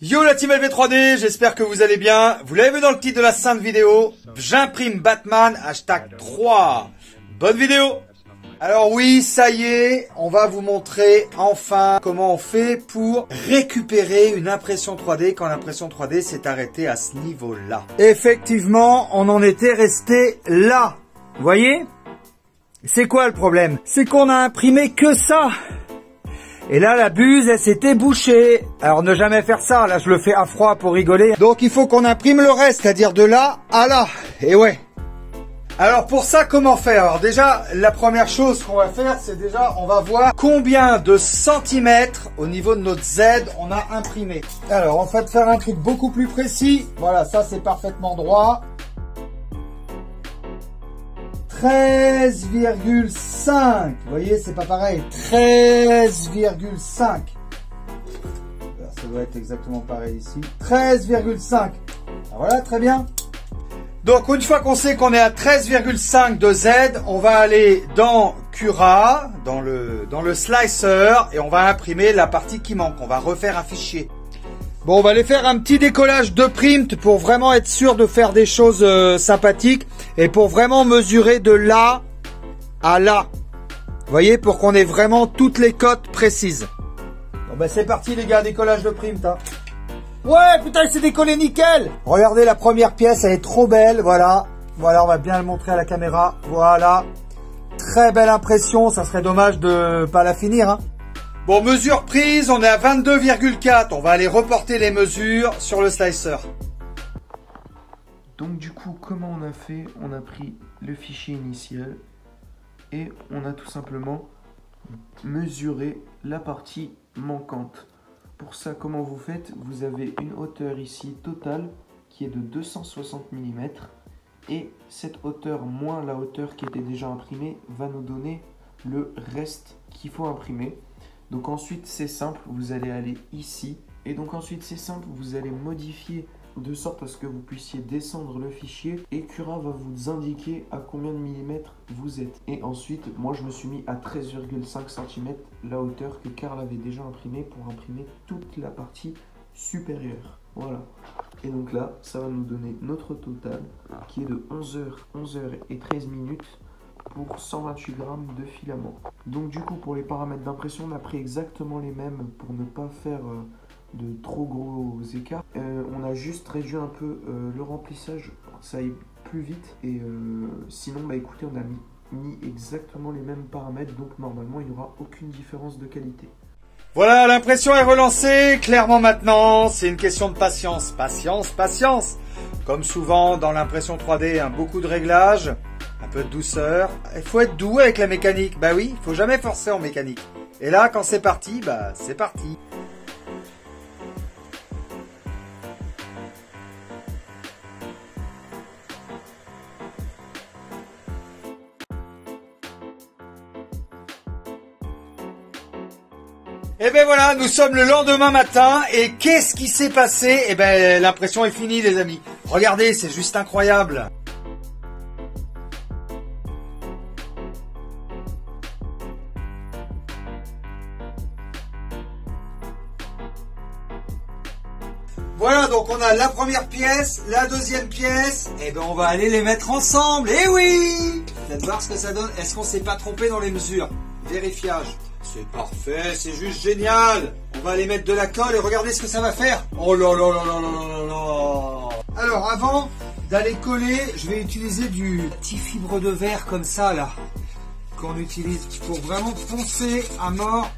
Yo la team LV3D, j'espère que vous allez bien. Vous l'avez vu dans le titre de la sainte vidéo, j'imprime Batman #3. Bonne vidéo. Alors oui, ça y est, on va vous montrer enfin comment on fait pour récupérer une impression 3D quand l'impression 3D s'est arrêtée à ce niveau-là. Effectivement, on en était resté là. Vous voyez? C'est quoi le problème? C'est qu'on a imprimé que ça. Et là, la buse, elle s'était bouchée. Alors, ne jamais faire ça. Là, je le fais à froid pour rigoler. Donc, il faut qu'on imprime le reste, c'est-à-dire de là à là. Et ouais. Alors, pour ça, comment faire? Alors, déjà, la première chose qu'on va faire, c'est déjà, on va voir combien de centimètres au niveau de notre Z on a imprimé. Alors, on va faire un truc beaucoup plus précis. Voilà, ça, c'est parfaitement droit. 13,5. Vous voyez, c'est pas pareil. 13,5. Ça doit être exactement pareil ici. 13,5. Voilà, très bien. Donc, une fois qu'on sait qu'on est à 13,5 de Z, on va aller dans Cura, dans le slicer, et on va imprimer la partie qui manque. On va refaire un fichier. Bon, on va aller faire un petit décollage de print pour vraiment être sûr de faire des choses sympathiques et pour vraiment mesurer de là à là. Vous voyez, pour qu'on ait vraiment toutes les cotes précises. Bon, ben c'est parti les gars, décollage de print. Hein. Ouais, putain, il s'est décollé nickel. Regardez la première pièce, elle est trop belle, voilà. Voilà, on va bien le montrer à la caméra. Voilà. Très belle impression, ça serait dommage de pas la finir, hein. Bon, mesure prise, on est à 22,4. On va aller reporter les mesures sur le slicer. Donc du coup, comment on a fait? On a pris le fichier initial et on a tout simplement mesuré la partie manquante. Pour ça, comment vous faites? Vous avez une hauteur ici totale qui est de 260 mm et cette hauteur moins la hauteur qui était déjà imprimée va nous donner le reste qu'il faut imprimer. Donc ensuite c'est simple, vous allez aller ici et donc ensuite c'est simple, vous allez modifier de sorte à ce que vous puissiez descendre le fichier et Cura va vous indiquer à combien de millimètres vous êtes. Et ensuite moi je me suis mis à 13,5 cm, la hauteur que Karl avait déjà imprimée pour imprimer toute la partie supérieure. Voilà. Et donc là ça va nous donner notre total qui est de 11h13 minutes pour 128 grammes de filament. Donc du coup pour les paramètres d'impression on a pris exactement les mêmes pour ne pas faire de trop gros écarts. On a juste réduit un peu le remplissage pour que ça aille plus vite et sinon bah écoutez on a mis exactement les mêmes paramètres donc normalement il n'y aura aucune différence de qualité. Voilà, l'impression est relancée. Clairement maintenant, c'est une question de patience. Patience, patience. Comme souvent dans l'impression 3D, hein, beaucoup de réglages. Un peu de douceur. Il faut être doux avec la mécanique. Bah oui, il faut jamais forcer en mécanique. Et là, quand c'est parti, bah c'est parti. Et ben voilà, nous sommes le lendemain matin et qu'est-ce qui s'est passé? Et ben l'impression est finie les amis. Regardez, c'est juste incroyable. Voilà, donc on a la première pièce, la deuxième pièce, et ben on va aller les mettre ensemble. Et oui! Faites voir ce que ça donne. Est-ce qu'on s'est pas trompé dans les mesures? Vérifiage. C'est parfait, c'est juste génial. On va aller mettre de la colle et regardez ce que ça va faire. Oh là là là là là là là. Alors avant d'aller coller, je vais utiliser du petit fibre de verre comme ça là, qu'on utilise pour vraiment poncer à mort,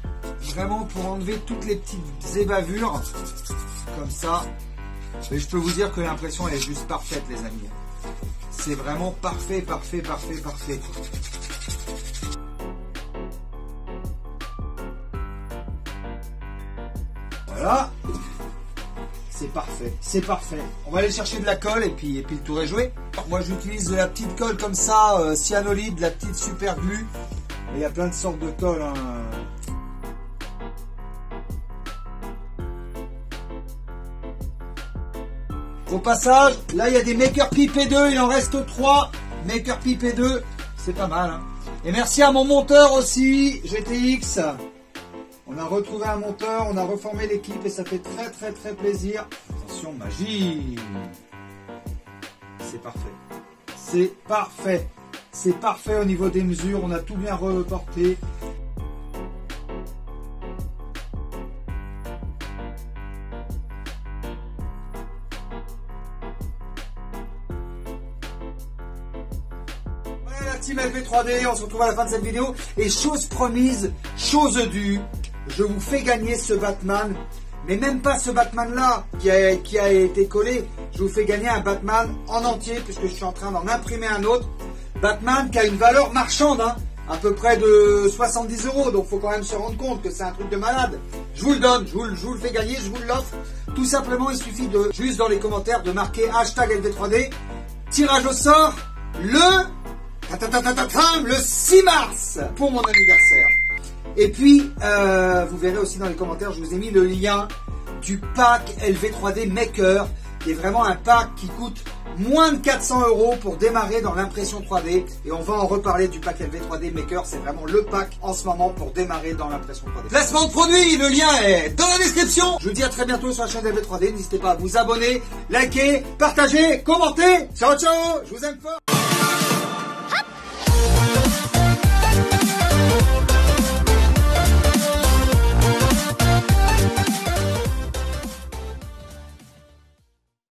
vraiment pour enlever toutes les petites ébavures. Comme ça, et je peux vous dire que l'impression est juste parfaite les amis. C'est vraiment parfait, parfait, parfait, parfait. Voilà, c'est parfait, c'est parfait. On va aller chercher de la colle et puis le tour est joué. Moi j'utilise de la petite colle comme ça, cyanolite, de la petite super glue. Il y a plein de sortes de colle. Hein. Au passage, là il y a des MakerPi P2, il en reste 3. MakerPi P2, c'est pas mal. Hein. Et merci à mon monteur aussi, GTX. On On a retrouvé un monteur, on a reformé l'équipe et ça fait très plaisir. Attention, magie. C'est parfait. C'est parfait. C'est parfait au niveau des mesures, on a tout bien reporté. Voilà la team LV3D, on se retrouve à la fin de cette vidéo. Et chose promise, chose due, je vous fais gagner ce Batman. Mais même pas ce Batman là qui a été collé. Je vous fais gagner un Batman en entier puisque je suis en train d'en imprimer un autre. Batman qui a une valeur marchande, hein, à peu près de 70 €. Donc faut quand même se rendre compte que c'est un truc de malade. Je vous le donne, je vous le fais gagner, je vous l'offre. Tout simplement, il suffit de juste dans les commentaires de marquer hashtag LV3D. Tirage au sort le 6 mars pour mon anniversaire. Et puis, vous verrez aussi dans les commentaires, je vous ai mis le lien du pack LV3D Maker, qui est vraiment un pack qui coûte moins de 400 € pour démarrer dans l'impression 3D. Et on va en reparler du pack LV3D Maker, c'est vraiment le pack en ce moment pour démarrer dans l'impression 3D. Placement de produit, le lien est dans la description. Je vous dis à très bientôt sur la chaîne LV3D, n'hésitez pas à vous abonner, liker, partager, commenter. Ciao ciao, je vous aime fort.